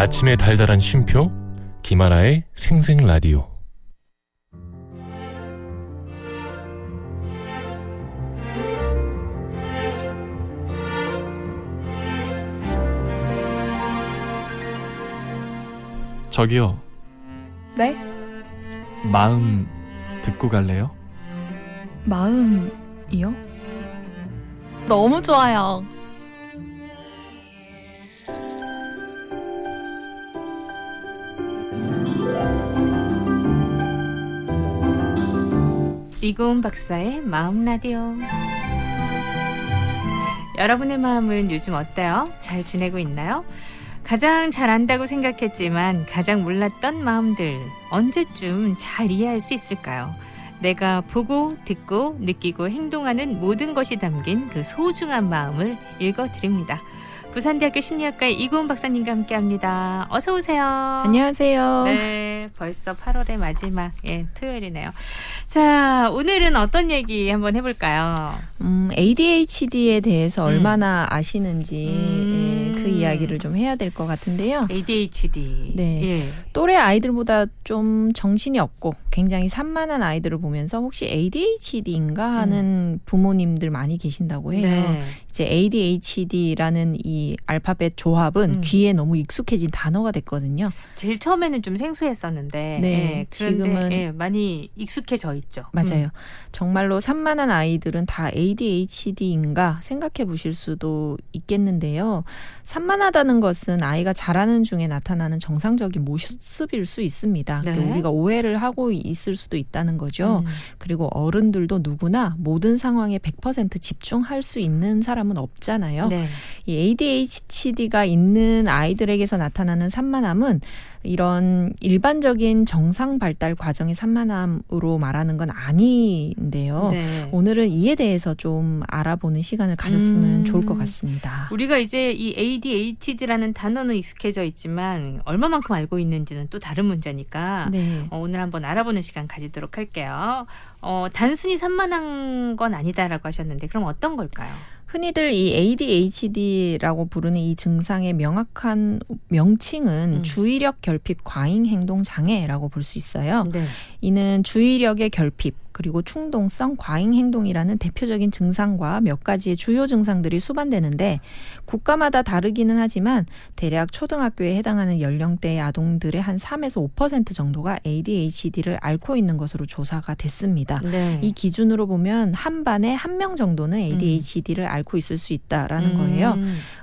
아침의 달달한 쉼표 김하나의 생생라디오. 저기요, 네? 마음 듣고 갈래요? 마음이요? 너무 좋아요. 이고은 박사의 마음 라디오. 여러분의 마음은 요즘 어때요? 잘 지내고 있나요? 가장 잘 안다고 생각했지만 가장 몰랐던 마음들 언제쯤 잘 이해할 수 있을까요? 내가 보고 듣고 느끼고 행동하는 모든 것이 담긴 그 소중한 마음을 읽어드립니다. 부산대학교 심리학과의 이고은 박사님과 함께합니다. 어서 오세요. 안녕하세요. 네, 벌써 8월의 마지막 토요일이네요. 자, 오늘은 어떤 얘기 한번 해볼까요? ADHD에 대해서 얼마나 아시는지 그 이야기를 좀 해야 될 것 같은데요. ADHD. 네. 예. 또래 아이들보다 좀 정신이 없고 굉장히 산만한 아이들을 보면서 혹시 ADHD인가 하는 부모님들 많이 계신다고 해요. 네. 이제 ADHD라는 이 알파벳 조합은 귀에 너무 익숙해진 단어가 됐거든요. 제일 처음에는 좀 생소했었는데 네, 그런데 지금은 많이 익숙해져 있죠. 맞아요. 정말로 산만한 아이들은 다 ADHD인가 생각해 보실 수도 있겠는데요. 산만하다는 것은 아이가 자라는 중에 나타나는 정상적인 모습일 수 있습니다. 네. 그리고 우리가 오해를 하고 있을 수도 있다는 거죠. 그리고 어른들도 누구나 모든 상황에 100% 집중할 수 있는 사람은 없잖아요. 네. 이 ADHD가 있는 아이들에게서 나타나는 산만함은 이런 일반적인 정상 발달 과정의 산만함으로 말하는 건 아닌데요. 네. 오늘은 이에 대해서 좀 알아보는 시간을 가졌으면 좋을 것 같습니다. 우리가 이제 이 ADHD라는 단어는 익숙해져 있지만 얼마만큼 알고 있는지는 또 다른 문제니까 네. 오늘 한번 알아보는 시간 가지도록 할게요. 단순히 산만한 건 아니다라고 하셨는데 그럼 어떤 걸까요? 흔히들 이 ADHD라고 부르는 이 증상의 명확한 명칭은 주의력 결핍 과잉 행동 장애라고 볼 수 있어요. 네. 이는 주의력의 결핍 그리고 충동성 과잉 행동이라는 대표적인 증상과 몇 가지의 주요 증상들이 수반되는데 국가마다 다르기는 하지만 대략 초등학교에 해당하는 연령대의 아동들의 한 3에서 5% 정도가 ADHD를 앓고 있는 것으로 조사가 됐습니다. 네. 이 기준으로 보면 한 반에 1명 정도는 ADHD를 앓고 있을 수 있다라는 거예요.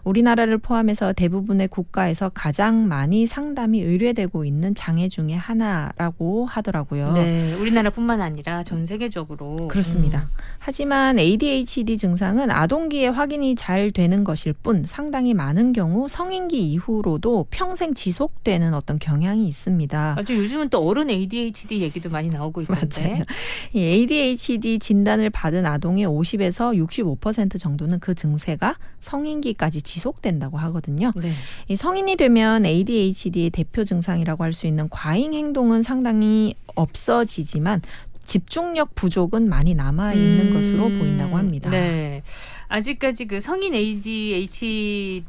우리나라를 포함해서 대부분의 국가에서 가장 많이 상담이 의뢰되고 있는 장애 중에 하나라고 하더라고요. 네, 우리나라뿐만 아니라 전 세계적으로 그렇습니다. 하지만 ADHD 증상은 아동기에 확인이 잘 되는 것일 뿐 상당히 많은 경우 성인기 이후로도 평생 지속되는 어떤 경향이 있습니다. 아주 요즘은 또 어른 ADHD 얘기도 많이 나오고 있던데. 맞아요. 이 ADHD 진단을 받은 아동의 50에서 65% 정도는 그 증세가 성인기까지 지속된다고 하거든요. 네. 이 성인이 되면 ADHD의 대표 증상이라고 할 수 있는 과잉 행동은 상당히 없어지지만 집중력 부족은 많이 남아 있는 것으로 보인다고 합니다. 네. 아직까지 그 성인 ADHD에서는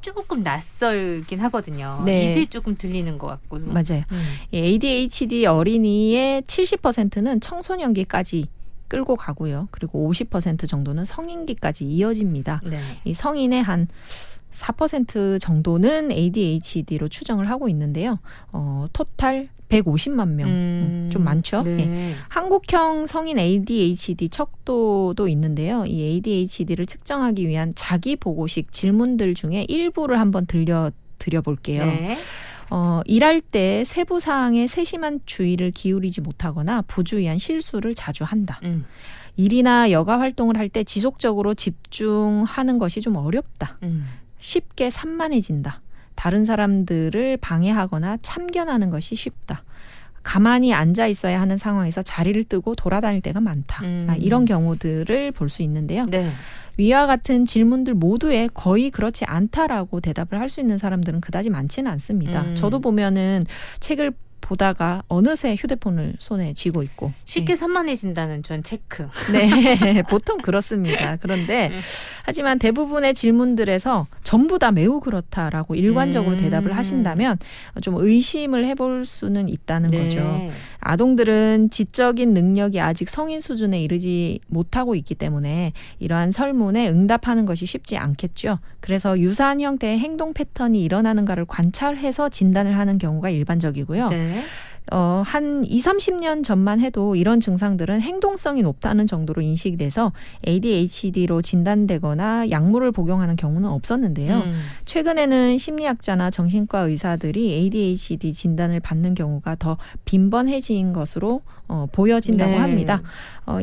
조금 낯설긴 하거든요. 네. 이제 조금 들리는 것 같고. 맞아요. 이 ADHD 어린이의 70%는 청소년기까지 끌고 가고요. 그리고 50% 정도는 성인기까지 이어집니다. 네. 이 성인의 한 4% 정도는 ADHD로 추정을 하고 있는데요. 토탈 150만 명. 좀 많죠? 네. 예. 한국형 성인 ADHD 척도도 있는데요. 이 ADHD를 측정하기 위한 자기 보고식 질문들 중에 일부를 한번 드려볼게요. 네. 일할 때 세부 사항에 세심한 주의를 기울이지 못하거나 부주의한 실수를 자주 한다. 일이나 여가 활동을 할 때 지속적으로 집중하는 것이 좀 어렵다. 쉽게 산만해진다. 다른 사람들을 방해하거나 참견하는 것이 쉽다. 가만히 앉아 있어야 하는 상황에서 자리를 뜨고 돌아다닐 때가 많다. 이런 경우들을 볼 수 있는데요. 네. 위와 같은 질문들 모두에 거의 그렇지 않다라고 대답을 할 수 있는 사람들은 그다지 많지는 않습니다. 저도 보면은 책을 보다가 어느새 휴대폰을 손에 쥐고 있고 쉽게 산만해진다는 전 체크. 네, 보통 그렇습니다. 그런데 하지만 대부분의 질문들에서 전부 다 매우 그렇다라고 일관적으로 대답을 하신다면 좀 의심을 해볼 수는 있다는 거죠. 아동들은 지적인 능력이 아직 성인 수준에 이르지 못하고 있기 때문에 이러한 설문에 응답하는 것이 쉽지 않겠죠. 그래서 유사한 형태의 행동 패턴이 일어나는가를 관찰해서 진단을 하는 경우가 일반적이고요. 네. 한 20-30년 전만 해도 이런 증상들은 행동성이 높다는 정도로 인식이 돼서 ADHD로 진단되거나 약물을 복용하는 경우는 없었는데요. 최근에는 심리학자나 정신과 의사들이 ADHD 진단을 받는 경우가 더 빈번해진 것으로 보여진다고 네. 합니다.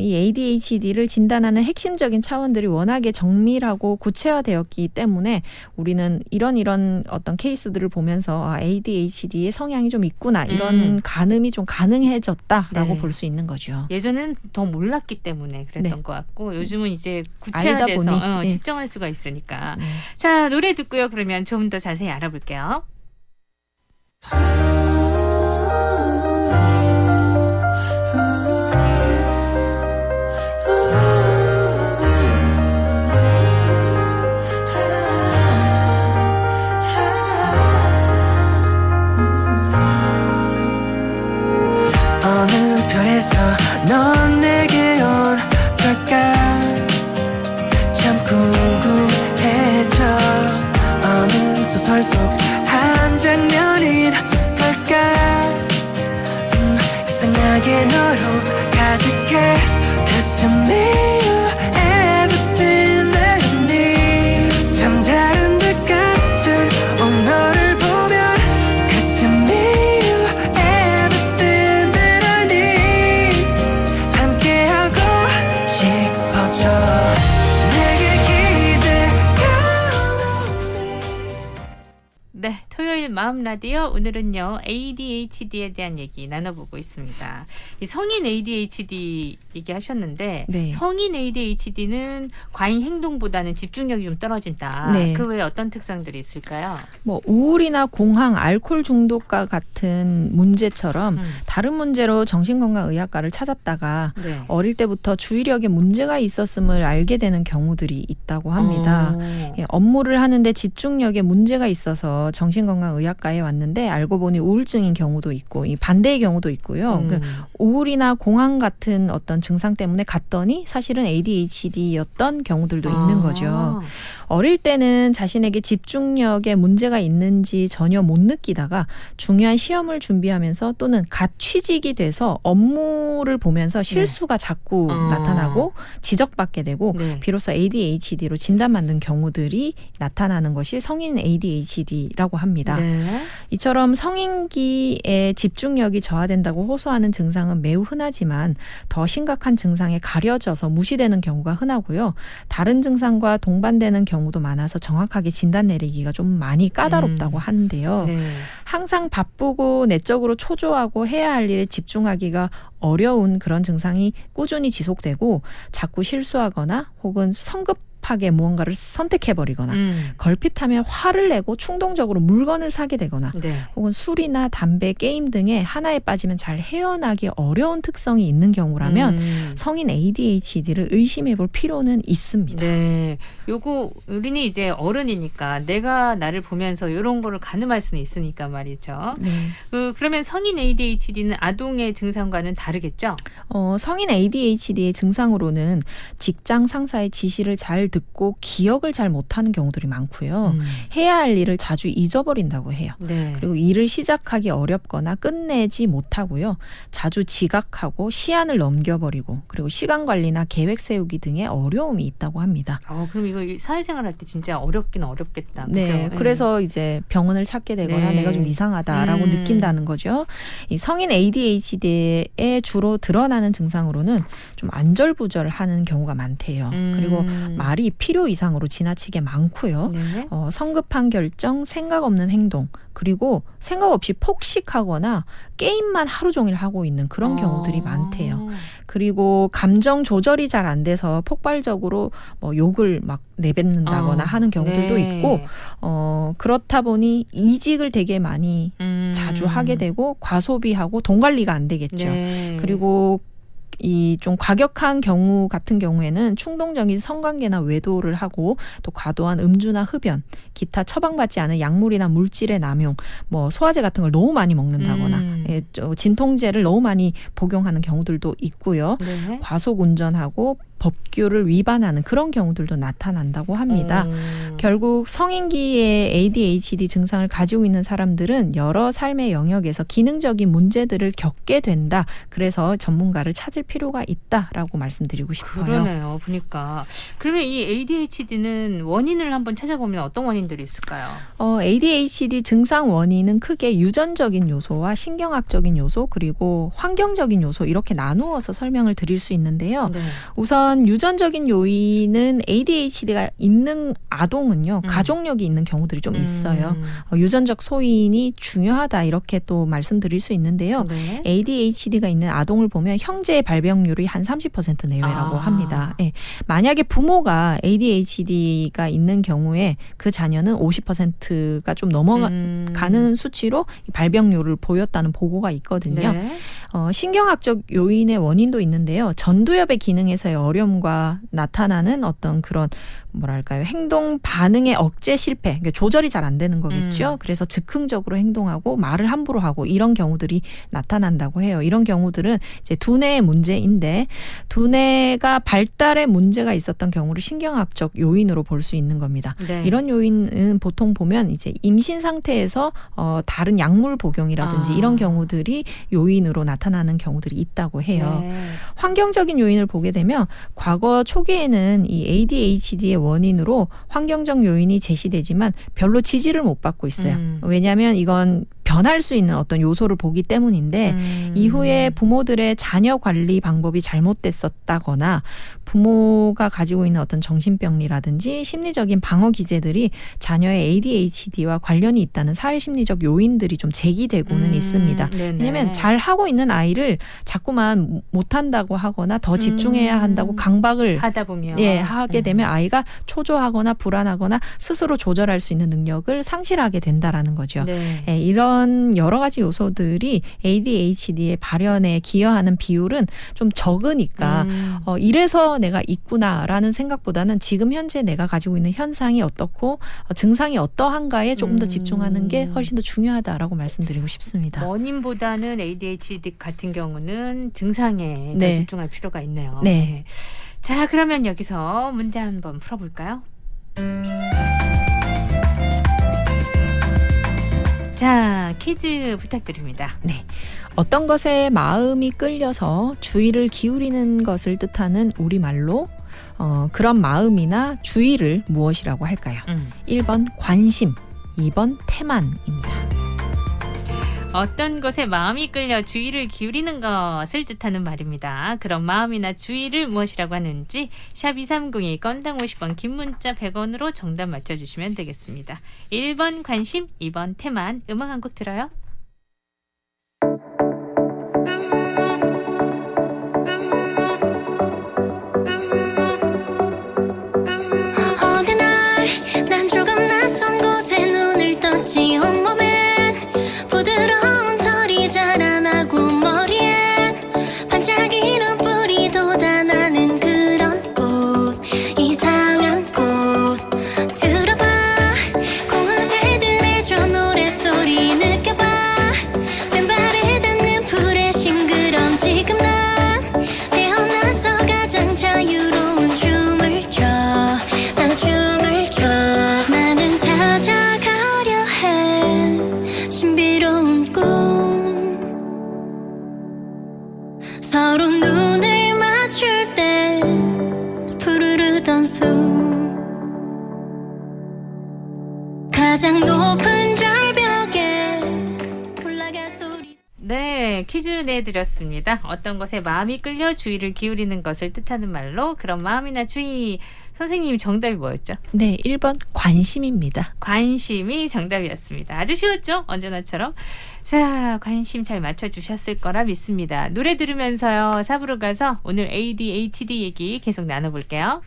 이 ADHD를 진단하는 핵심적인 차원들이 워낙에 정밀하고 구체화되었기 때문에 우리는 이런 어떤 케이스들을 보면서 ADHD의 성향이 좀 있구나 이런 가늠이 좀 가능해졌다라고 네. 볼 수 있는 거죠. 예전엔 더 몰랐기 때문에 그랬던 네. 것 같고 요즘은 이제 알다 구체화돼서 보니, 네. 측정할 수가 있으니까. 네. 자, 노래 듣고요. 그러면 좀 더 자세히 알아볼게요. 어느 별에서 넌 내게 온 걸까 참 궁금해져 어느 소설 속 한 장면인 걸까 이상하게 너로 가득해 Cause to me you're everything that I need 참 다른 듯 같은 너를 보면 Cause to me you're everything that I need 함께하고 싶어져 내게 기대가 네, 토요일 마음 라디오 오늘은요 ADHD에 대한 얘기 나눠보고 있습니다. 이 성인 ADHD 얘기하셨는데 네. 성인 ADHD는 과잉 행동보다는 집중력이 좀 떨어진다. 네. 그 외에 어떤 특성들이 있을까요? 뭐 우울이나 공황, 알코올 중독과 같은 문제처럼 다른 문제로 정신건강의학과를 찾았다가 네. 어릴 때부터 주의력에 문제가 있었음을 알게 되는 경우들이 있다고 합니다. 예, 업무를 하는데 집중력에 문제가 있어서 정신건강의학과에 왔는데 알고 보니 우울증인 경우도 있고 이 반대의 경우도 있고요. 그 우울이나 공황 같은 어떤 증상 때문에 갔더니 사실은 ADHD였던 경우들도 있는 거죠. 어릴 때는 자신에게 집중력에 문제가 있는지 전혀 못 느끼다가 중요한 시험을 준비하면서 또는 갓 취직이 돼서 업무를 보면서 실수가 자꾸 나타나고 지적받게 되고 네. 비로소 ADHD로 진단받는 경우들이 나타나는 것이 성인 ADHD라고 합니다. 네. 이처럼 성인기에 집중력이 저하된다고 호소하는 증상은 매우 흔하지만 더 심각한 증상에 가려져서 무시되는 경우가 흔하고요. 다른 증상과 동반되는 경우도 많아서 정확하게 진단 내리기가 좀 많이 까다롭다고 하는데요. 네. 항상 바쁘고 내적으로 초조하고 해야 할 일에 집중하기가 어려운 그런 증상이 꾸준히 지속되고 자꾸 실수하거나 혹은 성급하게 무언가를 선택해버리거나 걸핏하면 화를 내고 충동적으로 물건을 사게 되거나 네. 혹은 술이나 담배, 게임 등에 하나에 빠지면 잘 헤어나기 어려운 특성이 있는 경우라면 성인 ADHD를 의심해 볼 필요는 있습니다. 네, 요거 우리는 이제 어른이니까 내가 나를 보면서 이런 거를 가늠할 수는 있으니까 말이죠. 네. 그러면 성인 ADHD는 아동의 증상과는 다르겠죠? 성인 ADHD의 증상으로는 직장 상사의 지시를 잘 듣고 기억을 잘 못하는 경우들이 많고요. 해야 할 일을 자주 잊어버린다고 해요. 네. 그리고 일을 시작하기 어렵거나 끝내지 못하고요. 자주 지각하고 시한을 넘겨버리고 그리고 시간 관리나 계획 세우기 등의 어려움이 있다고 합니다. 그럼 이거 사회생활 할 때 진짜 어렵긴 어렵겠다. 네, 그죠? 그래서 이제 병원을 찾게 되거나 네. 내가 좀 이상하다라고 느낀다는 거죠. 이 성인 ADHD에 주로 드러나는 증상으로는 좀 안절부절하는 경우가 많대요. 그리고 말이 필요 이상으로 지나치게 많고요. 네. 성급한 결정, 생각 없는 행동, 그리고 생각 없이 폭식하거나 게임만 하루 종일 하고 있는 그런 경우들이 많대요. 그리고 감정 조절이 잘 안 돼서 폭발적으로 뭐 욕을 막 내뱉는다거나 하는 경우들도 네. 있고 그렇다 보니 이직을 되게 많이 자주 하게 되고 과소비하고 돈 관리가 안 되겠죠. 네. 그리고 이 좀 과격한 경우 같은 경우에는 충동적인 성관계나 외도를 하고 또 과도한 음주나 흡연, 기타 처방받지 않은 약물이나 물질의 남용, 뭐 소화제 같은 걸 너무 많이 먹는다거나 예, 진통제를 너무 많이 복용하는 경우들도 있고요. 네. 과속 운전하고 법규를 위반하는 그런 경우들도 나타난다고 합니다. 결국 성인기에 ADHD 증상을 가지고 있는 사람들은 여러 삶의 영역에서 기능적인 문제들을 겪게 된다. 그래서 전문가를 찾을 필요가 있다라고 말씀드리고 싶어요. 그러네요. 보니까. 그러면 이 ADHD는 원인을 한번 찾아보면 어떤 원인들이 있을까요? ADHD 증상 원인은 크게 유전적인 요소와 신경학적인 요소 그리고 환경적인 요소 이렇게 나누어서 설명을 드릴 수 있는데요. 네. 우선 유전적인 요인은 ADHD가 있는 아동은요. 가족력이 있는 경우들이 좀 있어요. 유전적 소인이 중요하다 이렇게 또 말씀드릴 수 있는데요. 네. ADHD가 있는 아동을 보면 형제의 발병률이 한 30% 내외라고 합니다. 예. 만약에 부모가 ADHD가 있는 경우에 그 자녀는 50%가 좀 넘어가는 수치로 발병률을 보였다는 보고가 있거든요. 네. 신경학적 요인의 원인도 있는데요. 전두엽의 기능에서의 어려움과 나타나는 어떤 그런 뭐랄까요 행동 반응의 억제 실패, 그러니까 조절이 잘 안 되는 거겠죠. 그래서 즉흥적으로 행동하고 말을 함부로 하고 이런 경우들이 나타난다고 해요. 이런 경우들은 이제 두뇌의 문제인데 두뇌가 발달에 문제가 있었던 경우를 신경학적 요인으로 볼 수 있는 겁니다. 네. 이런 요인은 보통 보면 이제 임신 상태에서 다른 약물 복용이라든지 이런 경우들이 요인으로 나타나는 경우들이 있다고 해요. 네. 환경적인 요인을 보게 되면 과거 초기에는 이 ADHD의 원인으로 환경적 요인이 제시되지만 별로 지지를 못 받고 있어요. 왜냐하면 이건 변할 수 있는 어떤 요소를 보기 때문인데 이후에 부모들의 자녀 관리 방법이 잘못됐었다거나 부모가 가지고 있는 어떤 정신병리라든지 심리적인 방어 기제들이 자녀의 ADHD와 관련이 있다는 사회심리적 요인들이 좀 제기되고는 있습니다. 네네. 왜냐하면 잘 하고 있는 아이를 자꾸만 못한다고 하거나 더 집중해야 한다고 강박을 하다 보면 하게 되면 아이가 초조하거나 불안하거나 스스로 조절할 수 있는 능력을 상실하게 된다라는 거죠. 네. 예, 이런 여러 가지 요소들이 ADHD의 발현에 기여하는 비율은 좀 적으니까 이래서 내가 있구나라는 생각보다는 지금 현재 내가 가지고 있는 현상이 어떻고 증상이 어떠한가에 조금 더 집중하는 게 훨씬 더 중요하다라고 말씀드리고 싶습니다. 원인보다는 ADHD 같은 경우는 증상에 더 네. 집중할 필요가 있네요. 네. 자, 그러면 여기서 문제 한번 풀어볼까요? 자, 퀴즈 부탁드립니다. 네. 어떤 것에 마음이 끌려서 주의를 기울이는 것을 뜻하는 우리말로 그런 마음이나 주의를 무엇이라고 할까요? 1번 관심, 2번 태만입니다. 어떤 것에 마음이 끌려 주의를 기울이는 것을 뜻하는 말입니다. 그런 마음이나 주의를 무엇이라고 하는지 샵 2302 건당 50원 긴 문자 100원으로 정답 맞춰주시면 되겠습니다. 1번 관심, 2번 태만. 음악 한 곡 들어요. 어느 날 난 조금 낯선 곳에 눈을 떴지. 온몸엔 부드러운 털이 자라나고 머리엔 반짝이는 뿔이 돋아나는 그런 꽃, 이상한 꽃. 들어봐, 고운 새들의 저 노랫소리 느껴봐. 맨발에 닿는 풀의 싱그럼. 지금 난 태어나서 가장 자유로운 춤을 춰. 난 춤을 춰. 나는 찾아가려 해 신비로운 꿈. 서로 눈을 맞출 때 푸르르던 숲. 가장 높은 절벽에 올라가 소리. 네, 퀴즈 내드렸습니다. 어떤 것에 마음이 끌려 주의를 기울이는 것을 뜻하는 말로 그런 마음이나 주의. 선생님 정답이 뭐였죠? 네, 1번 관심입니다. 관심이 정답이었습니다. 아주 쉬웠죠? 언제나처럼. 자, 관심 잘 맞춰주셨을 거라 믿습니다. 노래 들으면서요. 4부로 가서 오늘 ADHD 얘기 계속 나눠볼게요.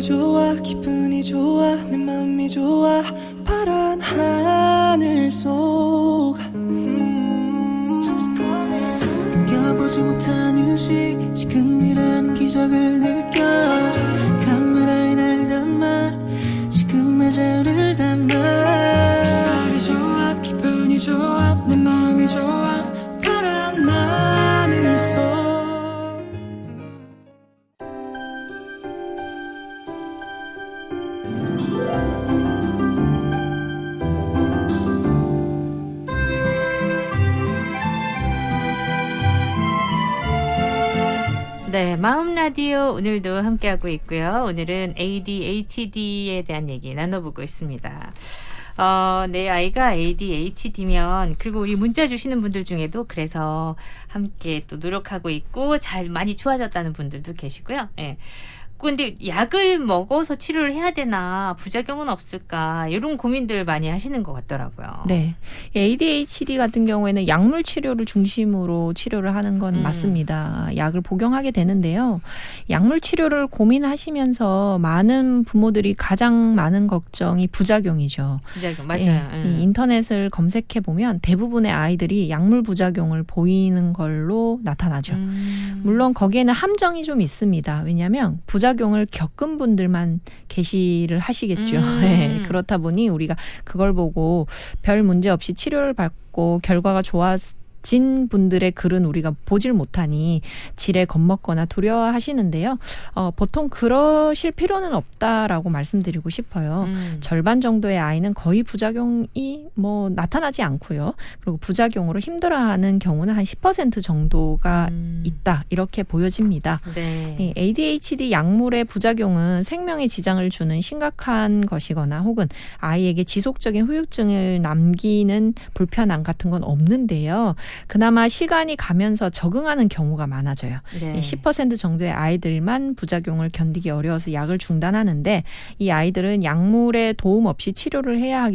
좋아 기분이 좋아 내 맘이 좋아 파란 하늘 속 느껴보지 못한 휴식 지금이라는 기적을 느껴 카메라에 날 담아 지금의 자유를 담아 햇살이 좋아 기분이 좋아 내 맘이 좋아 파란 하늘 속 네, 마음 라디오 오늘도 함께하고 있고요. 오늘은 ADHD에 대한 얘기 나눠보고 있습니다. 내 아이가 ADHD면 그리고 우리 문자 주시는 분들 중에도 그래서 함께 또 노력하고 있고 잘 많이 좋아졌다는 분들도 계시고요. 예. 근데 약을 먹어서 치료를 해야 되나 부작용은 없을까 이런 고민들 많이 하시는 것 같더라고요. 네. ADHD 같은 경우에는 약물 치료를 중심으로 치료를 하는 건 맞습니다. 약을 복용하게 되는데요. 약물 치료를 고민하시면서 많은 부모들이 가장 많은 걱정이 부작용이죠. 부작용 맞아요. 이 인터넷을 검색해 보면 대부분의 아이들이 약물 부작용을 보이는 걸로 나타나죠. 물론 거기에는 함정이 좀 있습니다. 왜냐하면 부작용을 겪은 분들만 게시를 하시겠죠. 네, 그렇다 보니 우리가 그걸 보고 별 문제 없이 치료를 받고 결과가 좋아진 분들의 글은 우리가 보질 못하니 지레 겁먹거나 두려워하시는데요. 보통 그러실 필요는 없다라고 말씀드리고 싶어요. 절반 정도의 아이는 거의 부작용이 나타나지 않고요. 그리고 부작용으로 힘들어하는 경우는 한 10% 정도가 있다 이렇게 보여집니다. 네. ADHD 약물의 부작용은 생명에 지장을 주는 심각한 것이거나 혹은 아이에게 지속적인 후유증을 남기는 불편함 같은 건 없는데요. 그나마 시간이 가면서 적응하는 경우가 많아져요. 네. 10% 정도의 아이들만 부작용을 견디기 어려워서 약을 중단하는데 이 아이들은 약물의 도움 없이 치료를 해야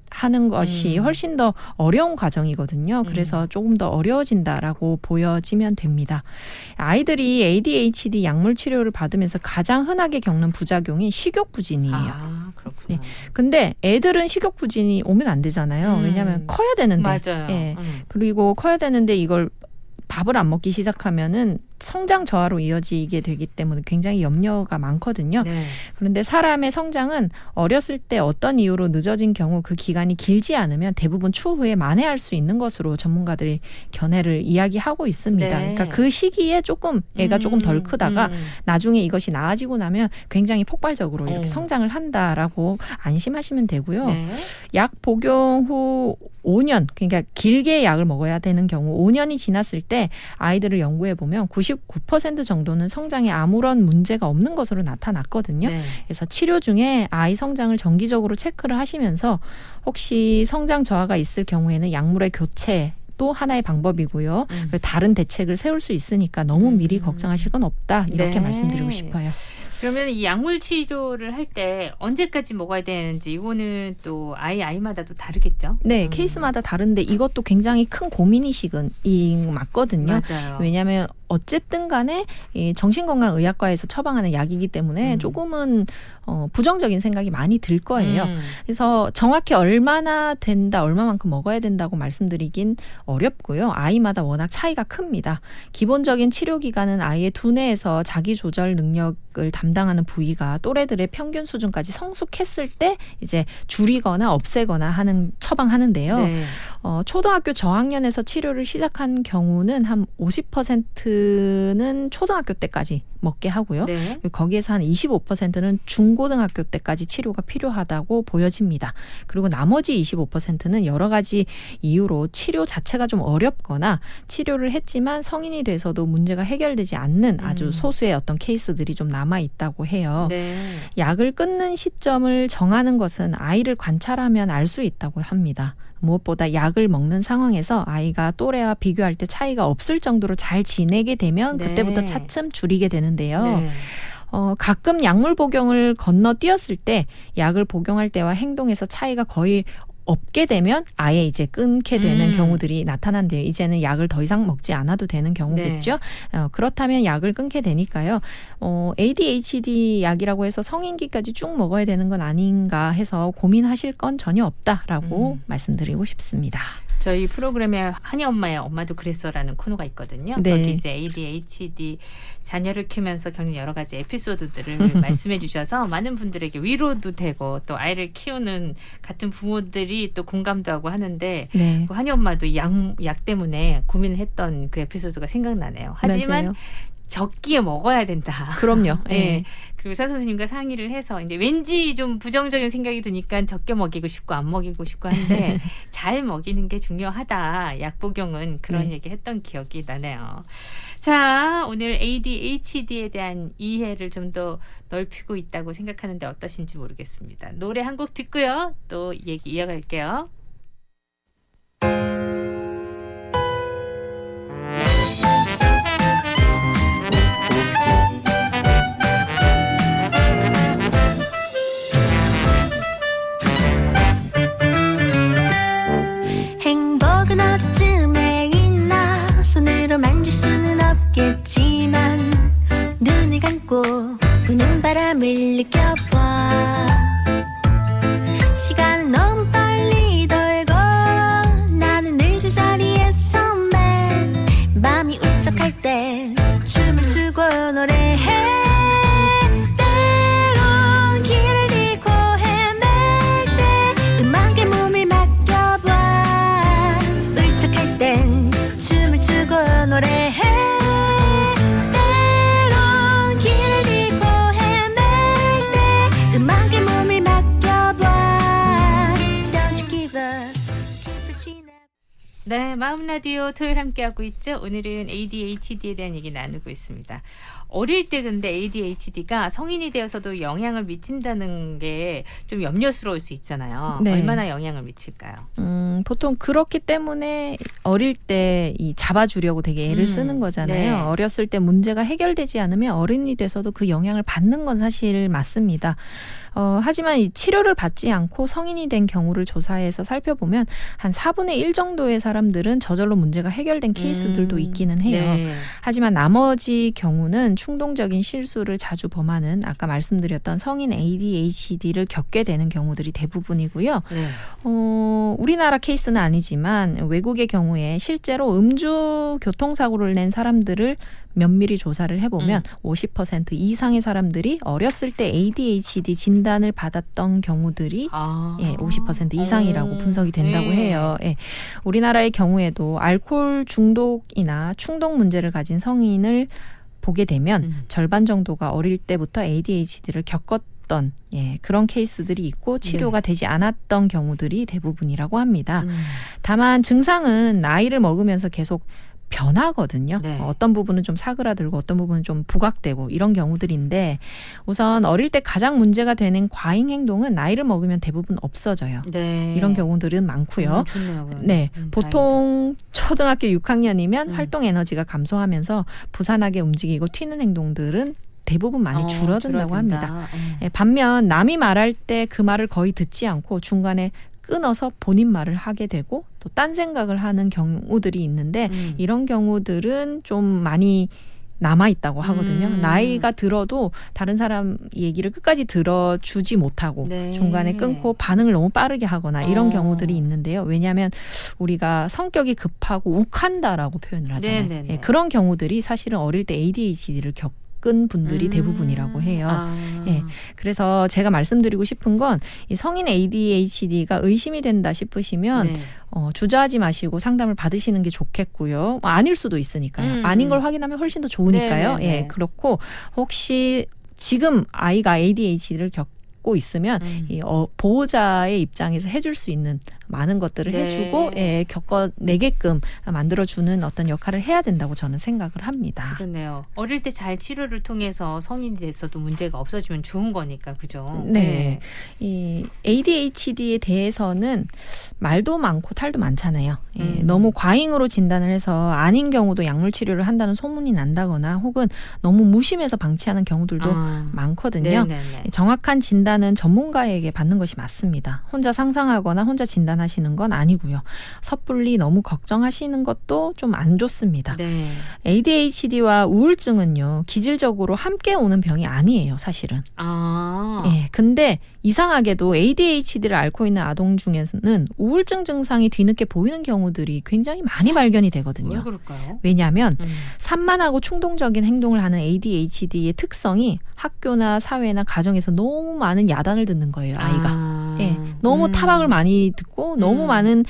하는 것이 훨씬 더 어려운 과정이거든요. 그래서 조금 더 어려워진다라고 보여지면 됩니다. 아이들이 ADHD 약물 치료를 받으면서 가장 흔하게 겪는 부작용이 식욕부진이에요. 아, 그렇구나. 네. 근데 애들은 식욕부진이 오면 안 되잖아요. 왜냐하면 커야 되는데. 맞아요. 예. 그리고 커야 되는데 이걸 밥을 안 먹기 시작하면은 성장 저하로 이어지게 되기 때문에 굉장히 염려가 많거든요. 네. 그런데 사람의 성장은 어렸을 때 어떤 이유로 늦어진 경우 그 기간이 길지 않으면 대부분 추후에 만회할 수 있는 것으로 전문가들이 견해를 이야기하고 있습니다. 네. 그러니까 그 시기에 조금 애가 조금 덜 크다가 나중에 이것이 나아지고 나면 굉장히 폭발적으로 이렇게 성장을 한다라고 안심하시면 되고요. 네. 약 복용 후 5년, 그러니까 길게 약을 먹어야 되는 경우 5년이 지났을 때 아이들을 연구해 보면 99% 정도는 성장에 아무런 문제가 없는 것으로 나타났거든요. 네. 그래서 치료 중에 아이 성장을 정기적으로 체크를 하시면서 혹시 성장 저하가 있을 경우에는 약물의 교체 또 하나의 방법이고요. 다른 대책을 세울 수 있으니까 너무 미리 걱정하실 건 없다. 이렇게 네. 말씀드리고 싶어요. 그러면 이 약물 치료를 할 때 언제까지 먹어야 되는지 이거는 또 아이마다 또 다르겠죠? 네, 케이스마다 다른데 이것도 굉장히 큰 고민이시긴 맞거든요. 맞아요. 왜냐하면 어쨌든 간에 이 정신건강의학과에서 처방하는 약이기 때문에 조금은 부정적인 생각이 많이 들 거예요. 그래서 정확히 얼마나 된다, 얼마만큼 먹어야 된다고 말씀드리긴 어렵고요. 아이마다 워낙 차이가 큽니다. 기본적인 치료 기간은 아이의 두뇌에서 자기 조절 능력을 담당하는 부위가 또래들의 평균 수준까지 성숙했을 때 이제 줄이거나 없애거나 하는 처방하는데요. 네. 초등학교 저학년에서 치료를 시작한 경우는 한 50%는 초등학교 때까지 먹게 하고요. 네. 거기에서 한 25%는 중고등학교 때까지 치료가 필요하다고 보여집니다. 그리고 나머지 25%는 여러 가지 이유로 치료 자체가 좀 어렵거나 치료를 했지만 성인이 돼서도 문제가 해결되지 않는 아주 소수의 어떤 케이스들이 좀 남아 있다고 해요. 네. 약을 끊는 시점을 정하는 것은 아이를 관찰하면 알 수 있다고 합니다. 무엇보다 약을 먹는 상황에서 아이가 또래와 비교할 때 차이가 없을 정도로 잘 지내게 되면 네. 그때부터 차츰 줄이게 되는데요. 네. 가끔 약물 복용을 건너뛰었을 때 약을 복용할 때와 행동에서 차이가 거의 없게 되면 아예 이제 끊게 되는 음. 경우들이 나타난대요. 이제는 약을 더 이상 먹지 않아도 되는 경우겠죠. 그렇다면 약을 끊게 되니까요. ADHD 약이라고 해서 성인기까지 쭉 먹어야 되는 건 아닌가 해서 고민하실 건 전혀 없다라고 말씀드리고 싶습니다. 저희 프로그램에 한이 엄마의 엄마도 그랬어라는 코너가 있거든요. 네. 거기 이제 ADHD 자녀를 키우면서 겪는 여러 가지 에피소드들을 말씀해 주셔서 많은 분들에게 위로도 되고 또 아이를 키우는 같은 부모들이 또 공감도 하고 하는데 네. 그 한이 엄마도 약 때문에 고민을 했던 그 에피소드가 생각나네요. 하지만 맞아요. 적기에 먹어야 된다. 그럼요. 예. 네. 그리고 의사 선생님과 상의를 해서 이제 왠지 좀 부정적인 생각이 드니까 적게 먹이고 싶고 안 먹이고 싶고 한데 잘 먹이는 게 중요하다. 약 복용은 그런 네. 얘기 했던 기억이 나네요. 자, 오늘 ADHD에 대한 이해를 좀 더 넓히고 있다고 생각하는데 어떠신지 모르겠습니다. 노래 한 곡 듣고요. 또 얘기 이어갈게요. 행복은 어디쯤에 있나 손으로 만질 수는 없겠지만 눈을 감고 부는 바람을 느껴봐 시간은 너무 빨리 돌고 나는 늘 제자리에서 맨 마음이 울적할 땐 춤을 추고 노래해 때론 길을 잃고 헤맬 때 음악에 몸을 맡겨봐 울적할 땐 춤을 추고 노래해 때론 길을 잃고 헤맬 때 음악에 몸을 맡겨봐 Don't you give up keep reaching up 네, 마음 라디오 토요일 함께하고 있죠. 오늘은 ADHD에 대한 얘기 나누고 있습니다. 어릴 때 근데 ADHD가 성인이 되어서도 영향을 미친다는 게 좀 염려스러울 수 있잖아요. 네. 얼마나 영향을 미칠까요? 보통 그렇기 때문에 어릴 때 이 잡아주려고 되게 애를 쓰는 거잖아요. 네. 어렸을 때 문제가 해결되지 않으면 어른이 돼서도 그 영향을 받는 건 사실 맞습니다. 하지만 이 치료를 받지 않고 성인이 된 경우를 조사해서 살펴보면 한 4분의 1 정도의 사람들은 저절로 문제가 해결된 케이스들도 있기는 해요. 네. 하지만 나머지 경우는 충동적인 실수를 자주 범하는 아까 말씀드렸던 성인 ADHD를 겪게 되는 경우들이 대부분이고요. 네. 우리나라 케이스는 아니지만 외국의 경우에 실제로 음주 교통사고를 낸 사람들을 면밀히 조사를 해보면 50% 이상의 사람들이 어렸을 때 ADHD 진단을 받았던 경우들이 50% 이상이라고 분석이 된다고 네. 해요. 예. 우리나라의 경우에도 알코올 중독이나 충동 문제를 가진 성인을 보게 되면 절반 정도가 어릴 때부터 ADHD를 겪었던 그런 케이스들이 있고 치료가 되지 않았던 경우들이 대부분이라고 합니다. 다만 증상은 나이를 먹으면서 계속 변하거든요. 네. 어떤 부분은 좀 사그라들고 어떤 부분은 좀 부각되고 이런 경우들인데 우선 어릴 때 가장 문제가 되는 과잉 행동은 나이를 먹으면 대부분 없어져요. 네. 이런 경우들은 많고요. 좋네요. 그건. 네, 다행이다. 보통 초등학교 6학년이면 활동 에너지가 감소하면서 부산하게 움직이고 튀는 행동들은 대부분 많이 줄어든다고 합니다. 반면 남이 말할 때 그 말을 거의 듣지 않고 중간에 끊어서 본인 말을 하게 되고 또 딴 생각을 하는 경우들이 있는데 이런 경우들은 좀 많이 남아있다고 하거든요. 나이가 들어도 다른 사람 얘기를 끝까지 들어주지 못하고 네. 중간에 끊고 반응을 너무 빠르게 하거나 이런 경우들이 있는데요. 왜냐하면 우리가 성격이 급하고 욱한다라고 표현을 하잖아요. 네네네. 예, 그런 경우들이 사실은 어릴 때 ADHD를 겪은 분들이 대부분이라고 해요. 예, 그래서 제가 말씀드리고 싶은 건 이 성인 ADHD가 의심이 된다 싶으시면 네. 주저하지 마시고 상담을 받으시는 게 좋겠고요. 아닐 수도 있으니까요. 아닌 걸 확인하면 훨씬 더 좋으니까요. 네네네. 예, 그렇고 혹시 지금 아이가 ADHD를 겪고 있으면 이 보호자의 입장에서 해줄 수 있는 많은 것들을 네. 해주고 겪어내게끔 만들어주는 어떤 역할을 해야 된다고 저는 생각을 합니다. 그렇네요. 어릴 때 잘 치료를 통해서 성인이 돼서도 문제가 없어지면 좋은 거니까 그죠? 네. 이 ADHD에 대해서는 말도 많고 탈도 많잖아요. 너무 과잉으로 진단을 해서 아닌 경우도 약물 치료를 한다는 소문이 난다거나 혹은 너무 무심해서 방치하는 경우들도 많거든요. 네네네. 정확한 진단은 전문가에게 받는 것이 맞습니다. 혼자 상상하거나 혼자 진단 장난하시는 건 아니고요. 섣불리 너무 걱정하시는 것도 좀 안 좋습니다. 네. ADHD와 우울증은요, 기질적으로 함께 오는 병이 아니에요, 사실은. 아. 예, 근데 이상하게도 ADHD를 앓고 있는 아동 중에서는 우울증 증상이 뒤늦게 보이는 경우들이 굉장히 많이 발견이 왜 되거든요. 그럴까요? 왜냐하면 산만하고 충동적인 행동을 하는 ADHD의 특성이 학교나 사회나 가정에서 너무 많은 야단을 듣는 거예요, 아이가. 아. 예, 너무 타박을 많이 듣고 너무 많은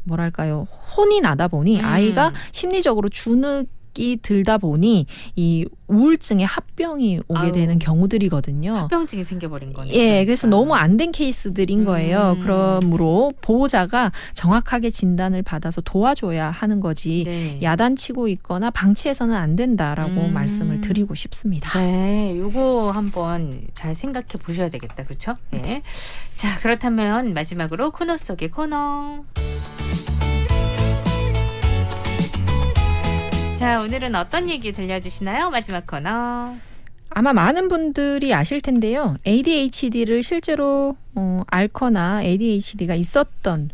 뭐랄까요, 혼이 나다 보니 아이가 심리적으로 주눅이 들다 보니 이 우울증의 합병이 오게 아유. 되는 경우들이거든요. 합병증이 생겨버린 거네요. 예, 그래서 너무 안 된 케이스들인 거예요. 그러므로 보호자가 정확하게 진단을 받아서 도와줘야 하는 거지 네. 야단치고 있거나 방치해서는 안 된다라고 말씀을 드리고 싶습니다. 네, 요거 한번 잘 생각해 보셔야 되겠다. 그렇죠? 네. 자, 그렇다면 마지막으로 코너 속의 코너. 자, 오늘은 어떤 얘기 들려주시나요? 마지막 코너. 아마 많은 분들이 아실 텐데요. ADHD를 실제로 앓거나 ADHD가 있었던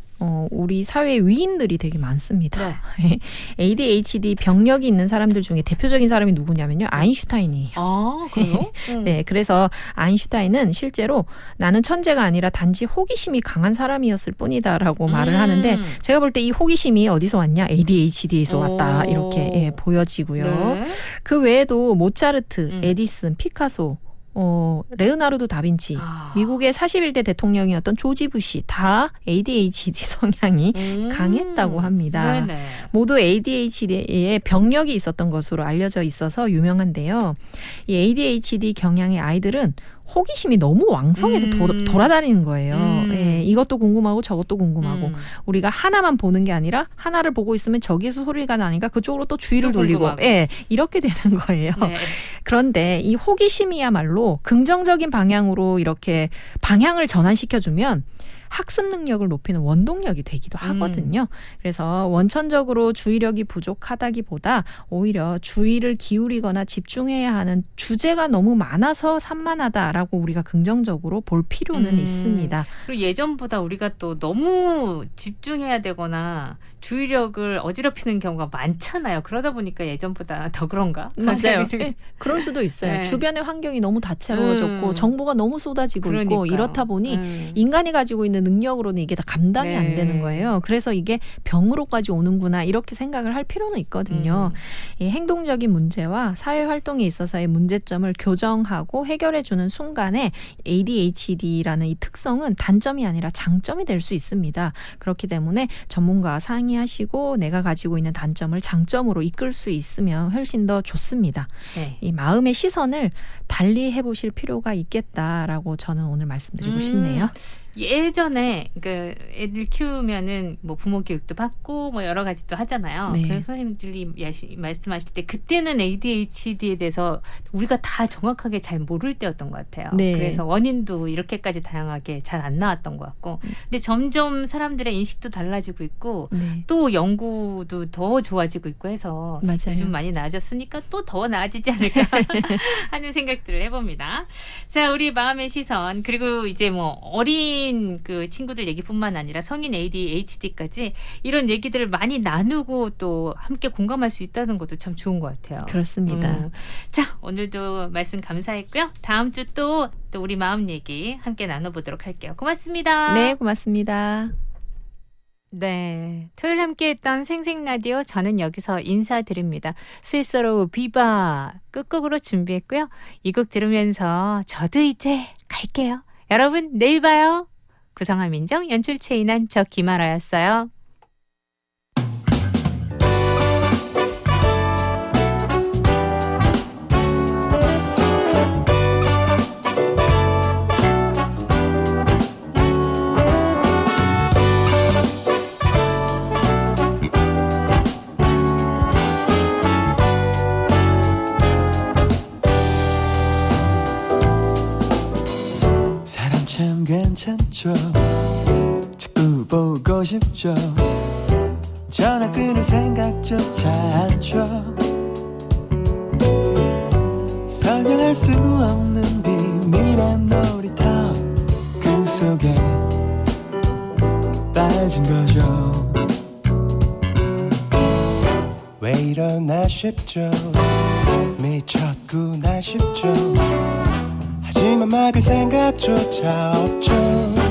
우리 사회의 위인들이 되게 많습니다. 네. ADHD 병력이 있는 사람들 중에 대표적인 사람이 누구냐면요. 아인슈타인이에요. 아, 그래요? 네, 그래서 아인슈타인은 실제로 나는 천재가 아니라 단지 호기심이 강한 사람이었을 뿐이다라고 말을 하는데 제가 볼 때 이 호기심이 어디서 왔냐? ADHD에서 왔다. 이렇게 예, 보여지고요. 네. 그 외에도 모차르트, 에디슨, 피카소, 레오나르도 다빈치, 미국의 41대 대통령이었던 조지 부시 다 ADHD 성향이 강했다고 합니다. 네네. 모두 ADHD에 병력이 있었던 것으로 알려져 있어서 유명한데요. 이 ADHD 경향의 아이들은 호기심이 너무 왕성해서 돌아다니는 거예요. 예, 이것도 궁금하고 저것도 궁금하고 우리가 하나만 보는 게 아니라 하나를 보고 있으면 저기서 소리가 나니까 그쪽으로 또 주의를 또 돌리고 궁금하고. 예, 이렇게 되는 거예요. 네. 그런데 이 호기심이야말로 긍정적인 방향으로 이렇게 방향을 전환시켜주면 학습 능력을 높이는 원동력이 되기도 하거든요. 그래서 원천적으로 주의력이 부족하다기보다 오히려 주의를 기울이거나 집중해야 하는 주제가 너무 많아서 산만하다라고 우리가 긍정적으로 볼 필요는 있습니다. 그리고 예전보다 우리가 또 너무 집중해야 되거나 주의력을 어지럽히는 경우가 많잖아요. 그러다 보니까 예전보다 더 그런가? 그런 맞아요. 생각이 들어요. 예, 그럴 수도 있어요. 네. 주변의 환경이 너무 다채로워졌고 정보가 너무 쏟아지고 있고 그러니까요. 이렇다 보니 인간이 가지고 있는 능력으로는 이게 다 감당이 네. 안 되는 거예요. 그래서 이게 병으로까지 오는구나 이렇게 생각을 할 필요는 있거든요. 이 행동적인 문제와 사회 활동에 있어서의 문제점을 교정하고 해결해 주는 순간에 ADHD라는 이 특성은 단점이 아니라 장점이 될 수 있습니다. 그렇기 때문에 전문가와 상의하시고 내가 가지고 있는 단점을 장점으로 이끌 수 있으면 훨씬 더 좋습니다. 네. 이 마음의 시선을 달리 해보실 필요가 있겠다라고 저는 오늘 말씀드리고 싶네요. 예전에 그 애들 키우면은 뭐 부모 교육도 받고 뭐 여러 가지 또 하잖아요. 네. 그래서 선생님들이 말씀하실 때 그때는 ADHD에 대해서 우리가 다 정확하게 잘 모를 때였던 것 같아요. 네. 그래서 원인도 이렇게까지 다양하게 잘 안 나왔던 것 같고, 근데 점점 사람들의 인식도 달라지고 있고 네. 또 연구도 더 좋아지고 있고 해서 맞아요. 요즘 많이 나아졌으니까 또 더 나아지지 않을까 하는 생각들을 해봅니다. 자, 우리 마음의 시선, 그리고 이제 뭐 어린 그 친구들 얘기뿐만 아니라 성인 ADHD까지 이런 얘기들을 많이 나누고 또 함께 공감할 수 있다는 것도 참 좋은 것 같아요. 그렇습니다. 자, 오늘도 말씀 감사했고요. 다음 주 또 우리 마음 얘기 함께 나눠보도록 할게요. 고맙습니다. 네, 고맙습니다. 네, 토요일 함께했던 생생라디오 저는 여기서 인사드립니다. 스위스로 비바 끝곡으로 준비했고요. 이 곡 들으면서 저도 이제 갈게요. 여러분 내일 봐요. 구성함 민정, 연출 최인한, 저 김아라였어요. 사람 참 괜찮죠. 자꾸 보고 싶죠. 전화 끊을 생각조차 않죠. 설명할 수 없는 비밀의 놀이터 그 속에 익숙해진 거죠. 왜 이러나 싶죠. 미쳤구나 싶죠. 하지만 막을 생각조차 없죠.